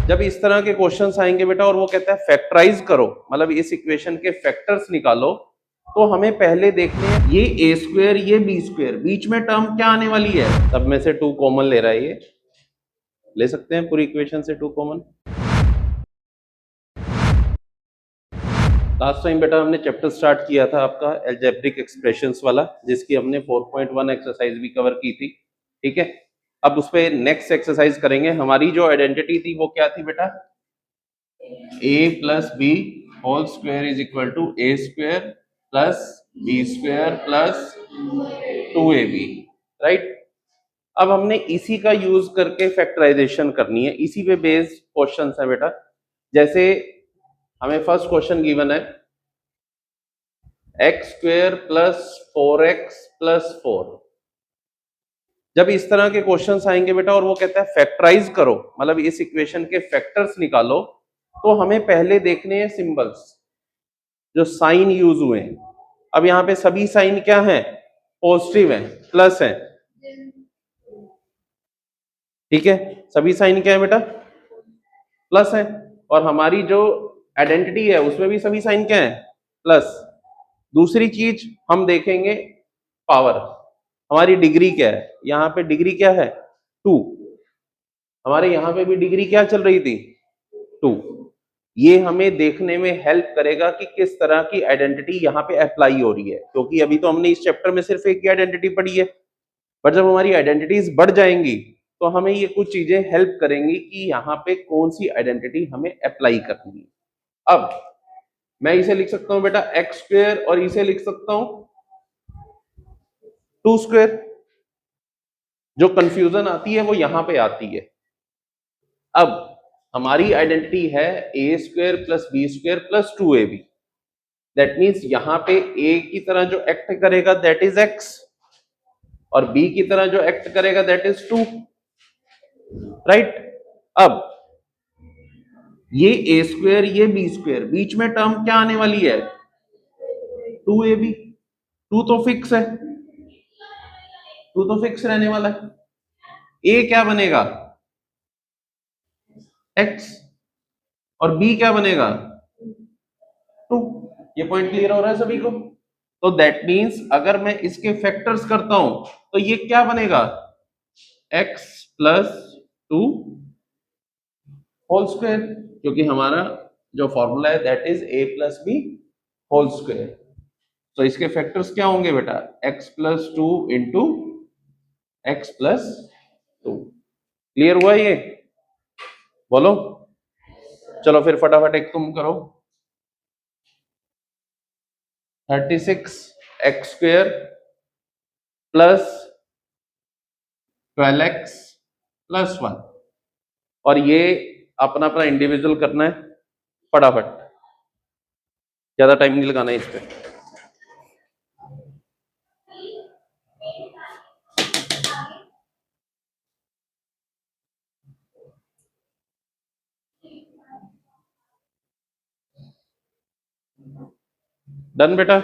जब इस तरह के क्वेश्चंस आएंगे बेटा और वो कहता है फैक्टराइज करो, मतलब इस इक्वेशन के फैक्टर्स निकालो, तो हमें पहले देखने हैं ये ए स्क्वायर ये बी स्क्वायर, बीच में टर्म क्या आने वाली है, सब में से 2 कॉमन ले रहा है, ये ले सकते हैं पूरी इक्वेशन से 2 कॉमन। लास्ट टाइम बेटा हमने चैप्टर स्टार्ट किया था आपका अलजेब्रिक एक्सप्रेशंस वाला, जिसकी हमने 4.1 एक्सरसाइज भी कवर की थी, ठीक है। अब उस पे नेक्स्ट एक्सरसाइज करेंगे। हमारी जो आइडेंटिटी थी वो क्या थी बेटा, a plus B whole square is equal to A square plus B square plus 2ab, right. अब हमने इसी का यूज करके फैक्टराइजेशन करनी है, इसी पे बेस्ड क्वेश्चंस है बेटा। जैसे हमें फर्स्ट क्वेश्चन गिवन है x square plus 4x plus 4। जब इस तरह के क्वेश्चंस आएंगे बेटा और वो कहता है फैक्टराइज करो, मतलब इस इक्वेशन के फैक्टर्स निकालो, तो हमें पहले देखने हैं सिंबल्स, जो साइन यूज हुए हैं। अब यहाँ पे सभी साइन क्या है, पॉजिटिव है, प्लस है, ठीक है। सभी साइन क्या है बेटा, प्लस है। और हमारी जो आइडेंटिटी है उसमें भी सभी साइन क्या है, प्लस। दूसरी चीज हम देखेंगे पावर, हमारी डिग्री क्या है, यहाँ पे डिग्री क्या है 2, हमारे यहाँ पे भी डिग्री क्या चल रही थी 2। ये हमें देखने में हेल्प करेगा कि किस तरह की आइडेंटिटी यहाँ पे अप्लाई हो रही है, क्योंकि अभी तो हमने इस चैप्टर में सिर्फ एक ही आइडेंटिटी पढ़ी है, पर जब हमारी आइडेंटिटीज बढ़ जाएंगी तो हमें ये कुछ चीजें हेल्प करेंगी कि यहाँ पे कौन सी आइडेंटिटी हमें अप्लाई करनी है। अब मैं इसे लिख सकता हूं बेटा एक्स स्क्वायर और इसे लिख सकता हूं 2 स्क्वायर। जो कंफ्यूजन आती है वो यहां पे आती है। अब हमारी आइडेंटिटी है A square plus B square plus 2ab। That means यहां पे ए की तरह जो एक्ट करेगा दैट इज एक्स, और बी की तरह जो एक्ट करेगा दैट इज 2, राइट। अब ये ए स्क्वायर ये बी स्क्वायर, बीच में टर्म क्या आने वाली है 2ab। 2 तो फिक्स है, 2 तो फिक्स रहने वाला है। ए क्या बनेगा x, और b क्या बनेगा 2। ये पॉइंट क्लियर हो रहा है सभी को। तो दैट मीन्स अगर मैं इसके फैक्टर्स करता हूं तो ये क्या बनेगा x प्लस 2 होल स्क्वायर, क्योंकि हमारा जो फॉर्मूला है that is a plus B whole square. तो इसके फैक्टर्स क्या होंगे बेटा x plus 2 into X plus 2। Clear हुआ ये, बोलो। चलो फिर फटाफट एक तुम करो, 36 x square plus 12x plus 1, और ये अपना अपना इंडिविजुअल करना है फटाफट, ज्यादा टाइम नहीं लगाना है इस पे। डन बेटा,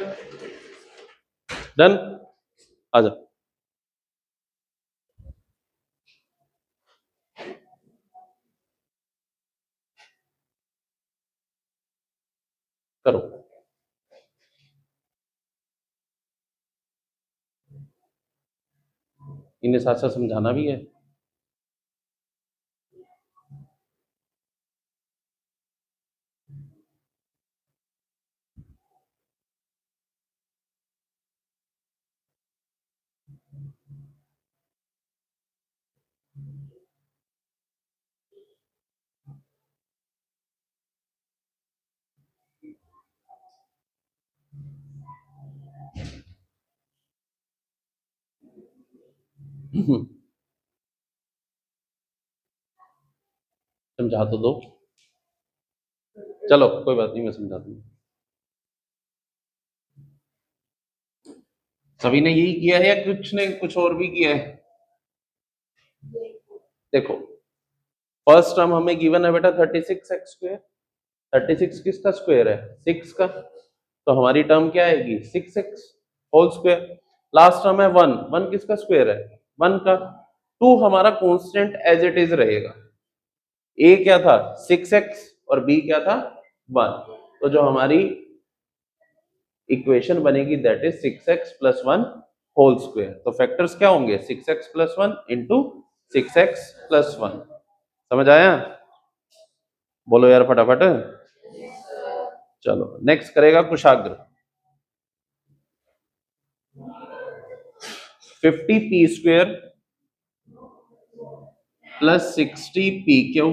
डन, आजा। करो, इन्हें साथ साथ समझाना भी है। समझा तो दो, चलो कोई बात नहीं मैं समझा दूंगा। सभी ने यही किया है या कुछ ने कुछ और भी किया है? देखो फर्स्ट टर्म हमें गिवन है बेटा 36 एक्स स्क्वायर, 36 किसका स्क्वायर है 6 का, तो हमारी टर्म क्या आएगी 6x whole square. Last term है 1, 1 किसका स्क्वायर है 1 का। 2 हमारा कांस्टेंट एज इट इज रहेगा, ए क्या था 6x और बी क्या था 1, तो जो हमारी इक्वेशन बनेगी that is 6x plus 1 whole square. तो फैक्टर्स क्या होंगे 6x plus 1 into 6x plus 1। समझ आया? बोलो यार फटाफट। चलो नेक्स्ट करेगा कुशाग्र। 50p square plus 60p Q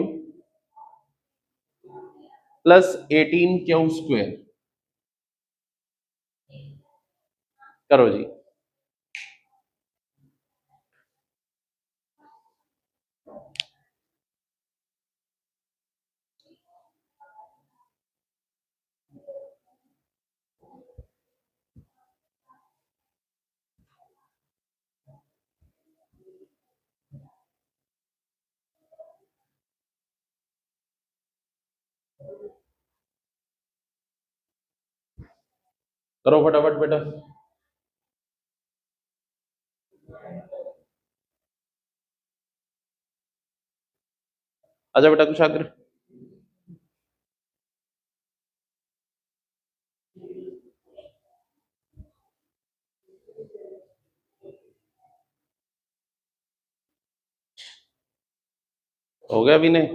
plus 18q square. करो जी। करो फटाफट बेटा। आजा बेटा कुशाग्र। हो गया विनय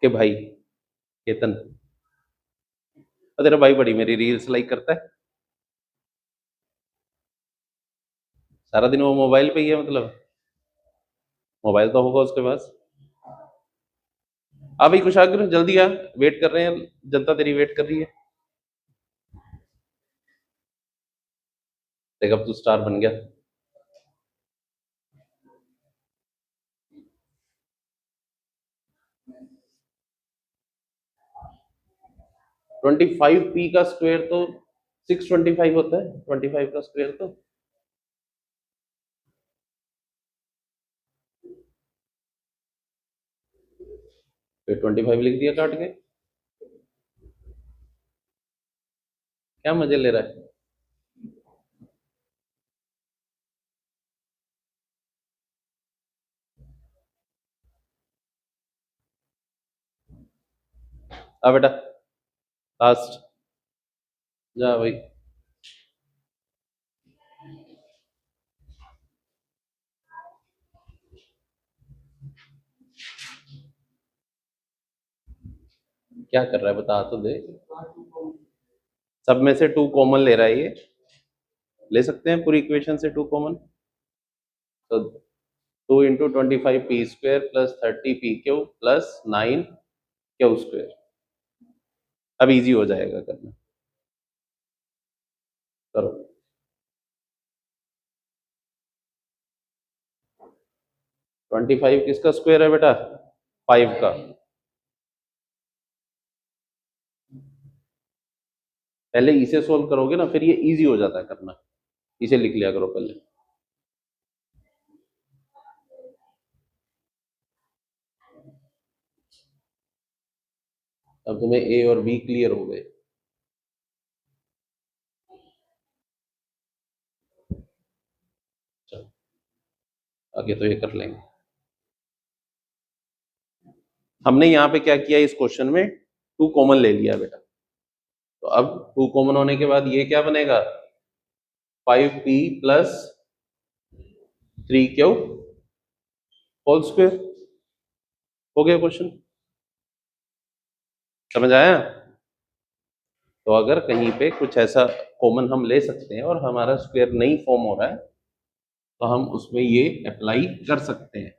के भाई केतन? तेरा भाई बड़ी मेरी रील्स लाइक करता है सारा दिन, वो मोबाइल पे ही है मतलब? मोबाइल तो होगा उसके पास। आ भाई कुशाग्र जल्दी आ, वेट कर रहे हैं, जनता तेरी वेट कर रही है। देख अब तू स्टार बन गया। ट्वेंटी फाइव पी का स्क्वायर तो 625 होता है, 25 का स्क्वायर तो। फिर 25 लिख दिया काट के। क्या मजे ले रहा है? आ बेटा लास्ट जा भाई। क्या कर रहा है बता तो दे। सब में से 2 कॉमन ले रहा है ये। ले सकते हैं पूरी इक्वेशन से 2 कॉमन। तो 2 into 25p square plus 30p Q plus 9q square. अब इजी हो जाएगा करना। करो। 25 किसका स्क्वायर है बेटा? 5 का। पहले इसे सोल्व करोगे ना फिर ये इजी हो जाता है करना। इसे लिख लिया करो पहले। अब तुम्हें ए और बी क्लियर हो गए। चलो आगे तो ये कर लेंगे। हमने यहाँ पे क्या किया इस क्वेश्चन में 2 कॉमन ले लिया बेटा। तो अब 2 कॉमन होने के बाद ये क्या बनेगा 5p plus 3q whole square. हो गया क्वेश्चन। समझ आया? तो अगर कहीं पे कुछ ऐसा कॉमन हम ले सकते हैं और हमारा स्क्वायर नहीं फॉर्म हो रहा है तो हम उसमें ये अप्लाई कर सकते हैं।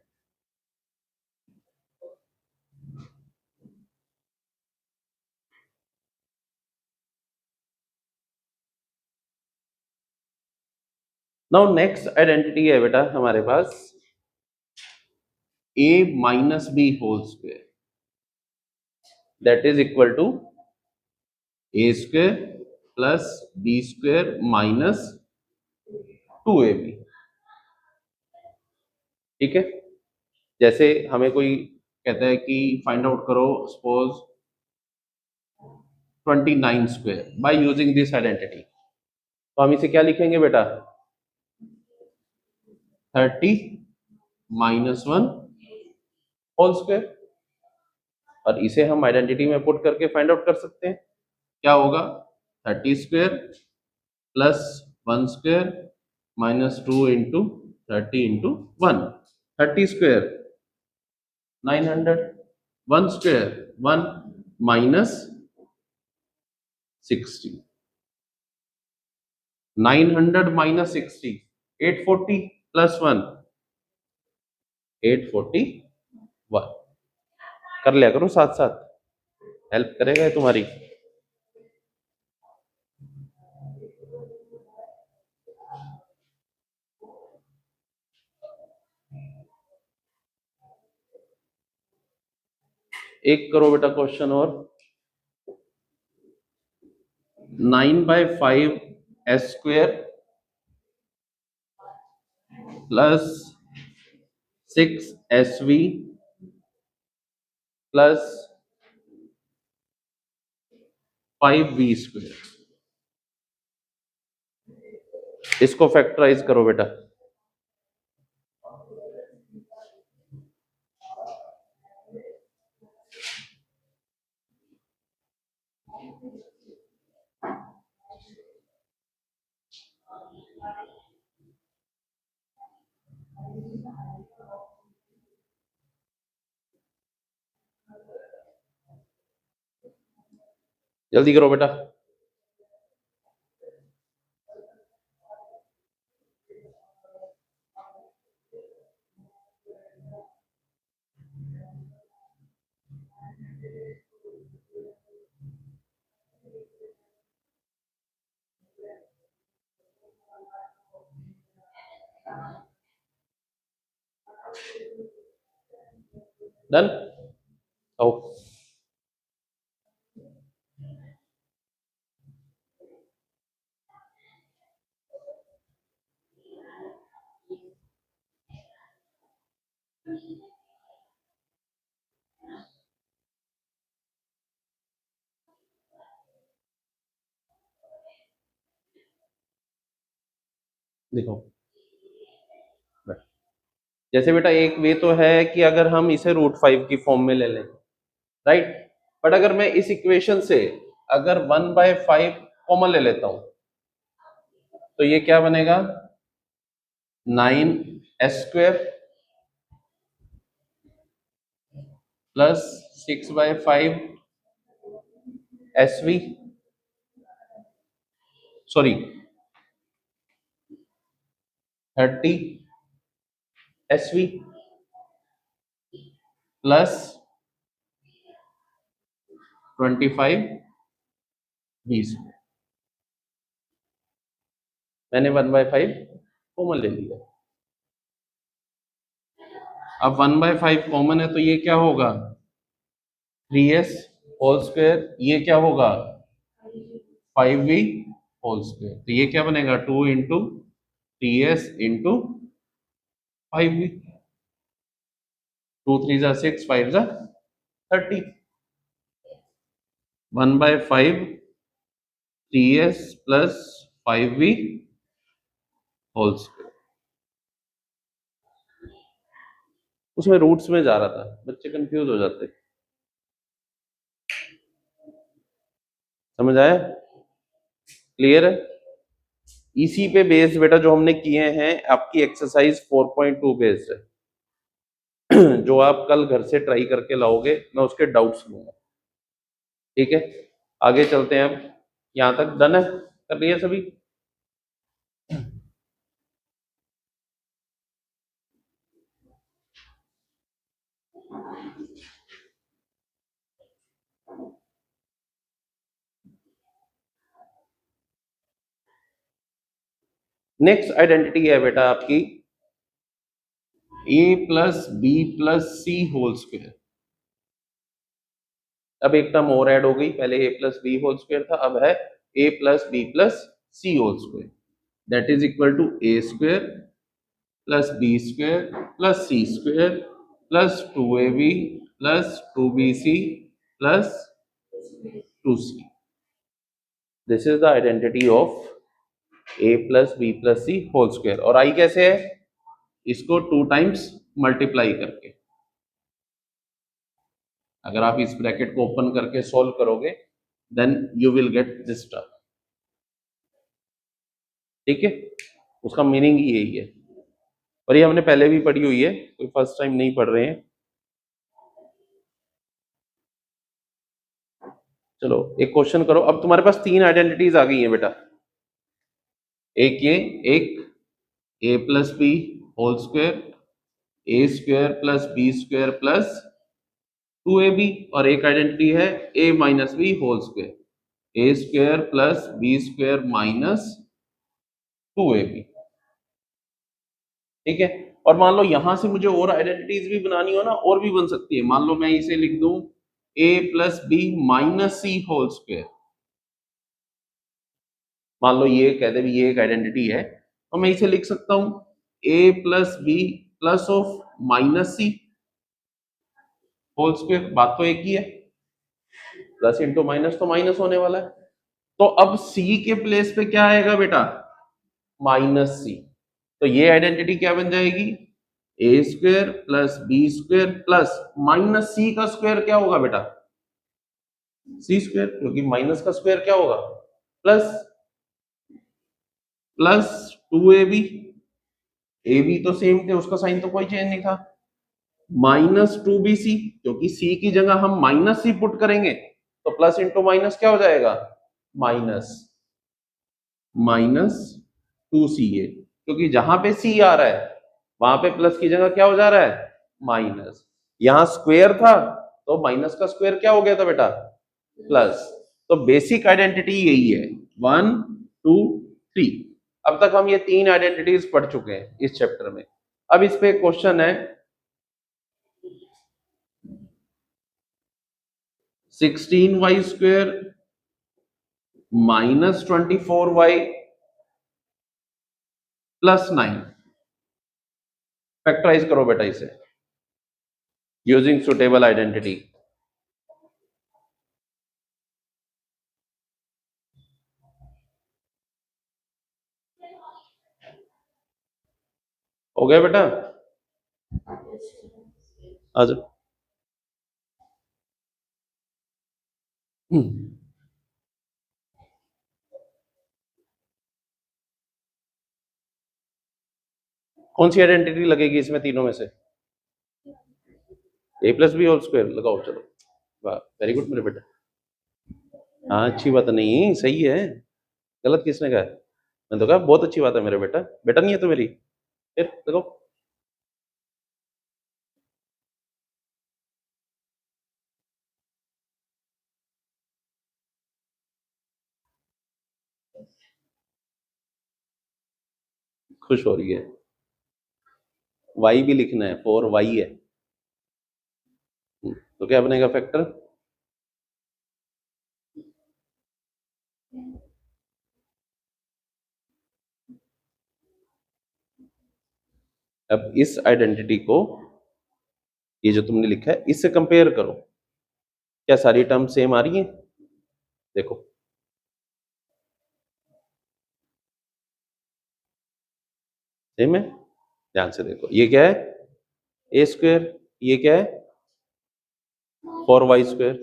नाउ नेक्स्ट आइडेंटिटी है बेटा हमारे पास a minus B whole square that is equal to A square plus B square minus 2ab। ठीक है? जैसे हमें कोई कहता है कि फाइंड आउट करो suppose 29 square by using this identity, तो हम इसे क्या लिखेंगे बेटा 30 माइनस 1 होल स्क्वायर, और इसे हम आइडेंटिटी में पुट करके फाइंड आउट कर सकते हैं। क्या होगा, 30 square plus 1 square minus 2 into 30 into 1। 30 square 900, 1 square 1 minus 60, 900 minus 60 840 plus 1 841। कर लिया करो साथ साथ, हेल्प करेगा ये तुम्हारी। एक करो बेटा क्वेश्चन और। 9/5 S square plus 6 SV plus 5V square, इसको फैक्टराइज करो बेटा। जल्दी करो बेटा। डन। आओ। देखो, जैसे बेटा एक वे तो है कि अगर हम इसे √5 की फॉर्म में ले लें, राइट। बट अगर मैं इस इक्वेशन से अगर 1/5 कॉमन ले लेता हूं तो ये क्या बनेगा, 9s square plus 6/5 SV, sorry 30 SV plus 25 V square. मैंने 1/5 कॉमन ले लिया। अब 1/5 कॉमन है तो ये क्या होगा, 3s होल स्क्वायर, ये क्या होगा 5v होल स्क्वायर। तो ये क्या बनेगा, 2 इंटू 3s इंटू 5v, 2 3 जा 6, 5 जा 30, 1/5 3s plus 5v whole square. उसमें रूट्स में जा रहा था, बच्चे कंफ्यूज हो जाते। समझ आया, क्लियर है। इसी पे बेस्ड बेटा जो हमने किए हैं आपकी एक्सरसाइज 4.2 बेस्ड है जो आप कल घर से ट्राई करके लाओगे, मैं उसके डाउट्स लूंगा। ठीक है, आगे चलते हैं। अब यहां तक डन है, कर रही है सभी। नेक्स्ट आइडेंटिटी है बेटा आपकी a plus B plus C whole square. अब एक टर्म और ऐड हो गई, पहले a plus B whole square था, अब है a plus B plus C whole square, that is equal to a square plus B square plus C square plus 2ab plus 2bc plus 2c। This is the identity of a plus B plus C whole square. और आई कैसे है, इसको 2 times multiply करके। अगर आप इस bracket को ओपन करके सॉल्व करोगे then you will get this term. ठीक है, उसका मीनिंग ही यही है, और ये हमने पहले भी पढ़ी हुई है, कोई फर्स्ट टाइम नहीं पढ़ रहे हैं। चलो एक क्वेश्चन करो। अब तुम्हारे पास तीन आइडेंटिटीज आ गई हैं बेटा, एक ये, एक A plus B whole square, A square plus B square plus 2ab, और एक आइडेंटिटी है a minus B whole square, A square plus B square minus 2ab। ठीक है, और मान लो यहां से मुझे और आइडेंटिटीज भी बनानी हो ना, और भी बन सकती है। मान लो मैं इसे लिख दूं a plus B minus C whole square. मान लो ये कहते भी ये एक आइडेंटिटी है, तो मैं इसे लिख सकता हूं a plus B plus of minus C whole square. बात तो एक ही है, प्लस इंटू माइनस तो माइनस होने वाला है। तो अब c के प्लेस पे क्या आएगा बेटा, माइनस सी। तो ये आइडेंटिटी क्या बन जाएगी, A square plus B square plus minus C का स्क्वायर क्या होगा बेटा, सी स्क्वायर, क्योंकि माइनस का स्क्वायर क्या होगा, plus, plus 2ab, A B तो सेम थे, उसका साइन तो कोई चेंज नहीं था, माइनस 2bc, क्योंकि c की जगह हम माइनस सी पुट करेंगे तो प्लस इंटू माइनस क्या हो जाएगा, माइनस, माइनस 2ca, क्योंकि जहां पे c आ रहा है वहां पे प्लस की जगह क्या हो जा रहा है, माइनस। यहां स्क्वायर था तो माइनस का स्क्वायर क्या हो गया था बेटा, प्लस। तो बेसिक आइडेंटिटी यही है, 1 2 3। अब तक हम ये तीन आइडेंटिटीज पढ़ चुके हैं इस चैप्टर में। अब इस पे क्वेश्चन है 16y square minus 24y plus 9, factorise करो बेटा इसे यूजिंग सुटेबल आइडेंटिटी। हो गया बेटा, आ जाओ। कौन सी आइडेंटिटी लगेगी इसमें तीनों में से, ए प्लस बी होल स्क्वायर लगाओ, चलो वाह वेरी गुड मेरे बेटा। हाँ अच्छी बात नहीं, सही है, गलत किसने कहा है? मैंने तो कहा बहुत अच्छी बात है मेरे बेटा, बेटा नहीं है तो मेरी, फिर देखो। खुश हो रही है, वाई भी लिखना है, 4y है। तो क्या बनेगा फैक्टर, अब इस आइडेंटिटी को, ये जो तुमने लिखा है इससे कंपेयर करो, क्या सारी टर्म सेम आ रही हैं, देखो। सेम है, ध्यान से देखो, ये क्या है ए स्क्वायर, ये क्या है 4y स्क्वायर,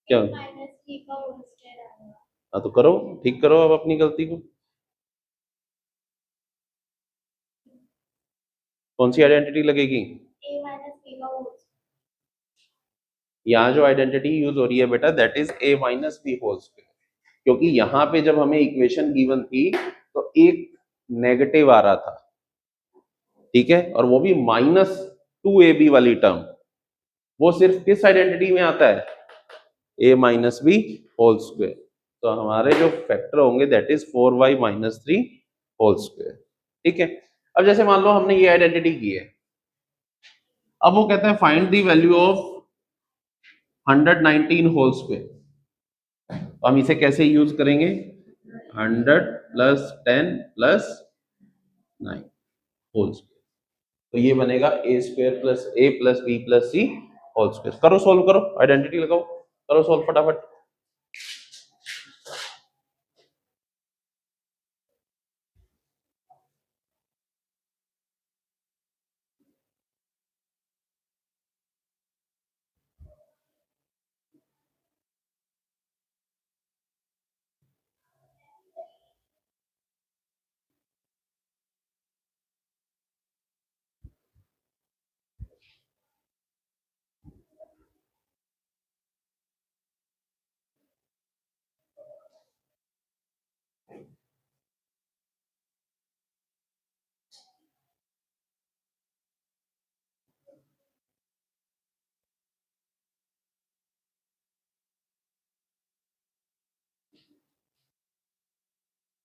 क्या, हाँ तो करो, ठीक करो अब अपनी गलती को। कौन सी आइडेंटिटी लगेगी, यहाँ जो आइडेंटिटी यूज हो रही है बेटा that is A minus B whole square, क्योंकि यहाँ पे जब हमें इक्वेशन गिवन थी तो एक नेगेटिव आ रहा था, ठीक है, और वो भी माइनस 2ab वाली टर्म, वो सिर्फ किस आइडेंटिटी में आता है, A minus B whole square. तो हमारे जो फैक्टर होंगे that is 4y minus 3 whole square. ठीक है, अब जैसे मान लो हमने ये आइडेंटिटी की है, अब वो कहता है find the value of 119 whole square. तो हम इसे कैसे यूज करेंगे, 100 प्लस 10 प्लस 9 होल स्क्वायर। तो ये बनेगा ए स्क्वायर प्लस ए plus B plus C whole square. करो सोल्व करो, आइडेंटिटी लगाओ, करो सोल्व फटाफट।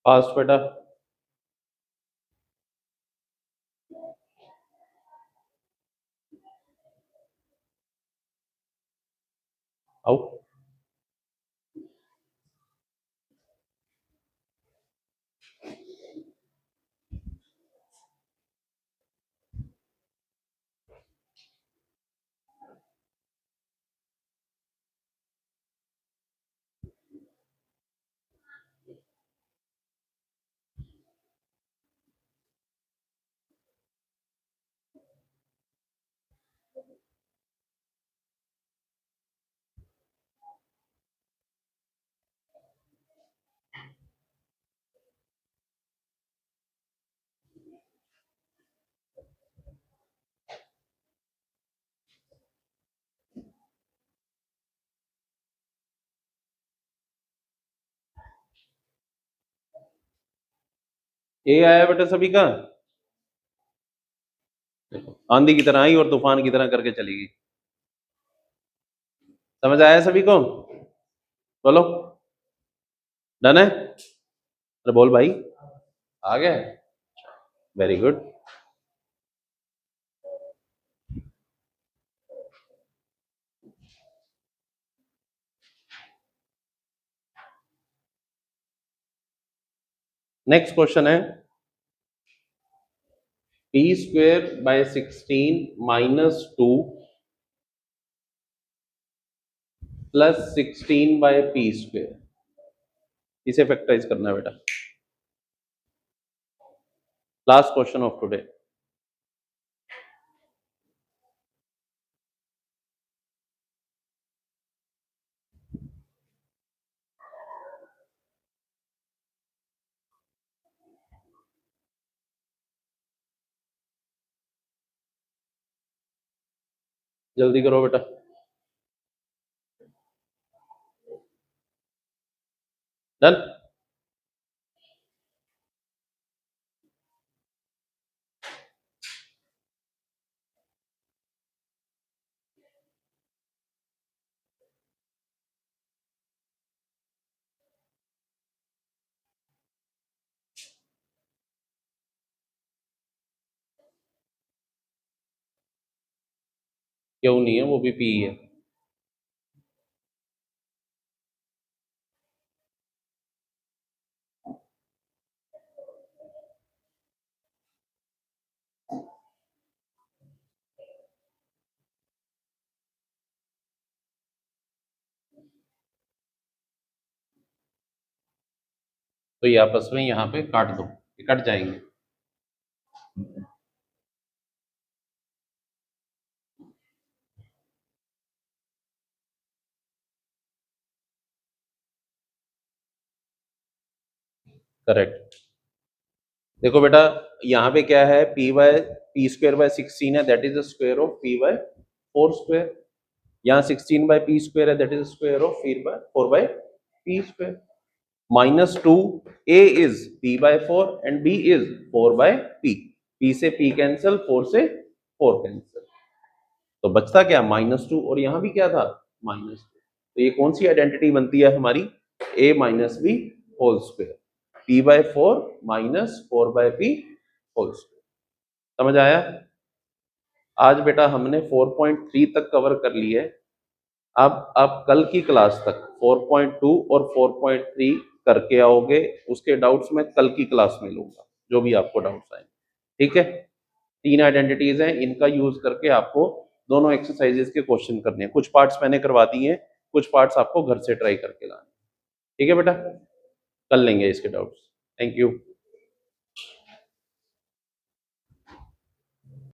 फास्ट बेटा। आओ। ए आया बेटा सभी का। देखो आंधी की तरह आई और तूफान की तरह करके चली गई। समझ आया सभी को? बोलो। डन है? अरे बोल भाई। आ गए? Very good. नेक्स्ट क्वेश्चन है P square by 16 minus 2 plus 16 by P square. इसे फैक्टराइज करना है बेटा। Last question of today. जल्दी करो बेटा। डन। क्यों नहीं है? वो भी पी है। तो ये आपस में यहाँ पे काट दो, ये कट जाएंगे। करेक्ट। देखो बेटा यहाँ पे क्या है, पी स्क्वायर बाय 16 है, that is the square of P by 4 square. यहाँ 16 बाय पी स्क्वायर है, that is square of 4 by P square. Minus 2, A is P by 4 and B is 4 by P. P से P cancel, 4 से 4 cancel, तो बचता क्या? -2। और यहाँ भी क्या था? -2। तो ये कौन सी आइडेंटिटी बनती है हमारी? a minus B whole square, p by 4 minus 4 by p whole square. समझ आया? आज बेटा हमने 4.3 तक कवर कर लिया है। अब आप कल की क्लास तक 4.2 और 4.3 करके आओगे। उसके डाउट्स मैं कल की क्लास में लूंगा, जो भी आपको डाउट्स आए। ठीक है? 3 आइडेंटिटीज हैं, इनका यूज करके आपको दोनों एक्सरसाइजेस के क्वेश्चन करने हैं। कुछ पार्ट्स मैंने करवा दिए हैं, कुछ पार्ट्स आपको घर से ट्राई करके लाने। ठीक है बेटा? कर लेंगे इसके डाउट्स। Thank you.